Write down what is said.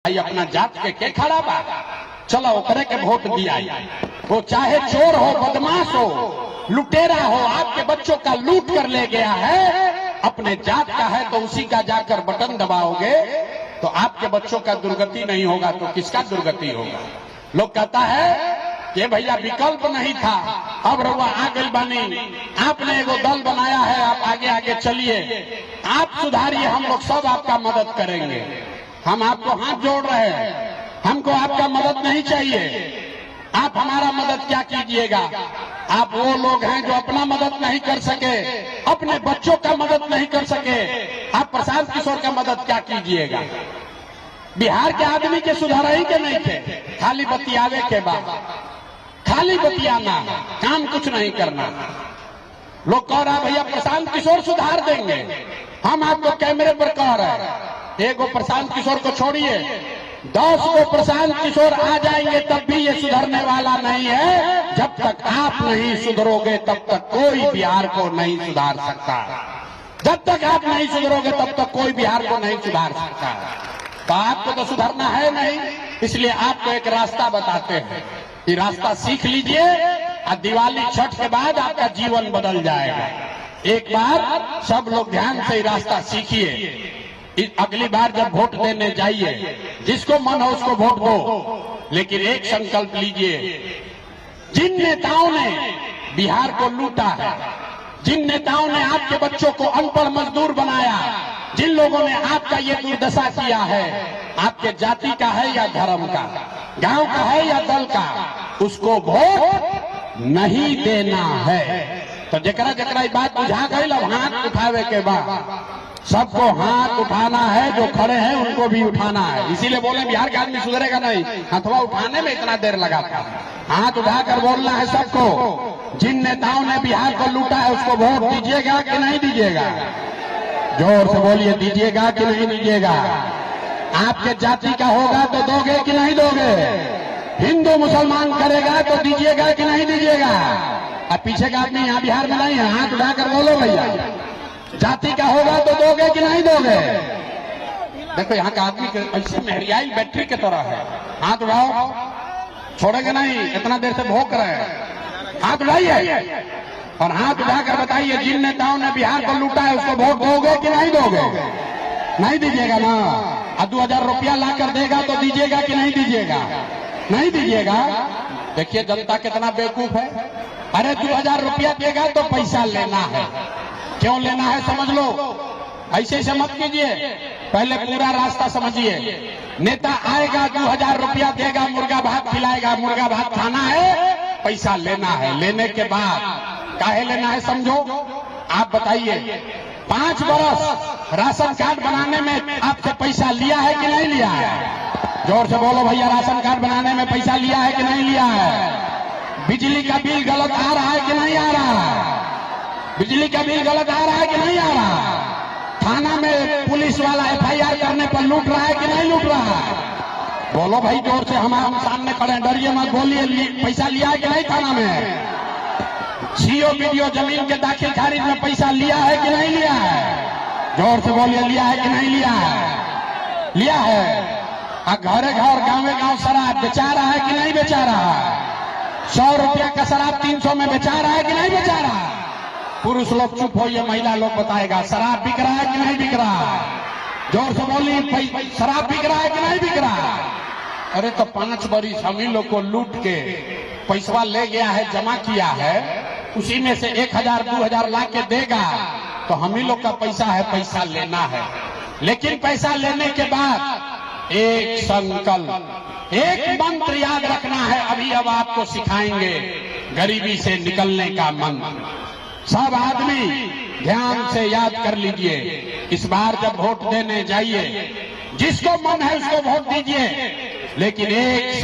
भाई अपना जात के खड़ा बा, चलो ओकरे के वोट दिया। वो चाहे चोर हो, बदमाश हो, लुटेरा हो, आपके बच्चों का लूट कर ले गया है, अपने जात का है तो उसी का जाकर बटन दबाओगे तो आपके बच्चों का दुर्गति नहीं होगा तो किसका दुर्गति होगा। लोग कहता है कि भैया विकल्प नहीं था, अब रउआ आ गई बानी, आपने एगो दल बनाया है, आप आगे आगे चलिए, आप सुधारिए, हम लोग सब आपका मदद करेंगे। हम आपको हाथ जोड़ रहे हैं, हमको आपका मदद नहीं चाहिए। आप हमारा मदद क्या कीजिएगा। आप वो लोग हैं जो अपना मदद नहीं कर सके, अपने बच्चों का मदद नहीं कर सके, आप प्रशांत किशोर का मदद क्या कीजिएगा। बिहार के आदमी के सुधाराई के नहीं थे, खाली बतियावे के बाद, खाली बतियाना, काम कुछ नहीं करना। लोग कह रहा भैया प्रशांत किशोर सुधार देंगे, हम आपको कैमरे पर कह रहे हैं, एगो प्रशांत किशोर को छोड़िए, 10 को प्रशांत किशोर आ जाएंगे तब भी ये सुधरने वाला नहीं है। जब तक आप नहीं सुधरोगे तब तक कोई बिहार को नहीं सुधार सकता। जब तक आप नहीं सुधरोगे तब तक कोई बिहार को नहीं सुधार सकता। तो आपको तो सुधरना है नहीं, इसलिए आपको एक रास्ता बताते हैं, ये रास्ता सीख लीजिए और दिवाली छठ के बाद आपका जीवन बदल जाएगा। एक बार सब लोग ध्यान से रास्ता सीखिए। अगली बार जब वोट देने जाइए, जिसको मन हो उसको वोट दो, लेकिन एक संकल्प लीजिए, जिन नेताओं ने बिहार को लूटा है, जिन नेताओं ने आपके बच्चों को अनपढ़ मजदूर बनाया, जिन लोगों ने आपका ये दुर्दशा किया है, आपके जाति का है या धर्म का, गांव का है या दल का, उसको वोट नहीं देना है। तो जकरा जकरा बात बुझा गई, अब हाथ उठावे के बाद सबको हाथ उठाना है, जो खड़े हैं उनको भी उठाना है। इसीलिए बोले बिहार का आदमी सुधरेगा नहीं, हथवा उठाने में इतना देर लगा था। हाथ उठाकर बोलना है सबको, जिन नेताओं ने बिहार को लूटा है उसको वोट दीजिएगा कि नहीं दीजिएगा। जोर से बोलिए, दीजिएगा कि नहीं दीजिएगा। आपके जाति का होगा तो दोगे कि नहीं दोगे। हिंदू मुसलमान करेगा तो दीजिएगा कि नहीं दीजिएगा। अब पीछे का आदमी यहाँ बिहार में नहीं है, हाथ उठाकर बोलो भैया, जाति का होगा तो दोगे कि नहीं दोगे। देखो यहाँ का आदमी ऐसे महरियाई बैटरी की तरह है, हाथ उठाओ, छोड़ेगा नहीं, इतना देर से भोंक रहे हैं, हाथ उठाइए और हाथ उठाकर बताइए, जिन नेताओं ने बिहार को लूटा है उसको वोट दोगे कि नहीं दोगे। नहीं दीजिएगा ना। 2000 रुपया ला कर देगा तो दीजिएगा कि नहीं दीजिएगा। नहीं दीजिएगा। देखिए जनता कितना बेवकूफ है। अरे 2000 रुपया देगा तो पैसा लेना है, क्यों लेना है समझ लो। ऐसे से मत कीजिए, पहले पूरा रास्ता समझिए। नेता आएगा, 2000 रुपया देगा, मुर्गा भात खिलाएगा, मुर्गा भात खाना है, पैसा लेना है। लेने के बाद काहे लेना है समझो। आप बताइए, 5 बरस राशन कार्ड बनाने में आपसे पैसा लिया है कि नहीं लिया है। जोर से बोलो भैया, राशन कार्ड बनाने में पैसा लिया है कि नहीं लिया है। बिजली का बिल गलत आ रहा है कि नहीं आ रहा है। बिजली का बिल गलत आ रहा है कि नहीं आ रहा। थाना में पुलिस वाला FIR करने पर लूट रहा है कि नहीं लूट रहा है। बोलो भाई जोर से, हम सामने खड़े हैं, डरिए मत, बोलिए, पैसा लिया है कि नहीं थाना में। CO वीडियो जमीन के दाखिल खारिज में पैसा लिया है कि नहीं लिया है। जोर से बोलिए, लिया है कि नहीं लिया है। लिया है। घरे घर गाँव गाँव शराब बेचा रहा है कि नहीं बेचा रहा है। 100 रुपया का शराब 300 में बेचा रहा है कि नहीं बेचा रहा है। पुरुष लोग चुप होइए, महिला लोग बताएगा, शराब बिक रहा है कि नहीं बिक रहा है। जोर से बोलिए, शराब बिक रहा है कि नहीं बिक रहा है। अरे तो 5 बरिस हम ही लोग को लूट के पैसा ले गया है, जमा किया है, उसी में से 1000 2000 ला के देगा तो हम ही लोग का पैसा है, पैसा लेना है। लेकिन पैसा लेने के बाद एक संकल्प, एक मंत्र याद रखना है। अभी अब आपको सिखाएंगे गरीबी से निकलने का मंत्र। सब आदमी ध्यान से याद कर लीजिए। इस बार जब वोट देने जाइए, जिसको मन है उसको वोट दीजिए, लेकिन एक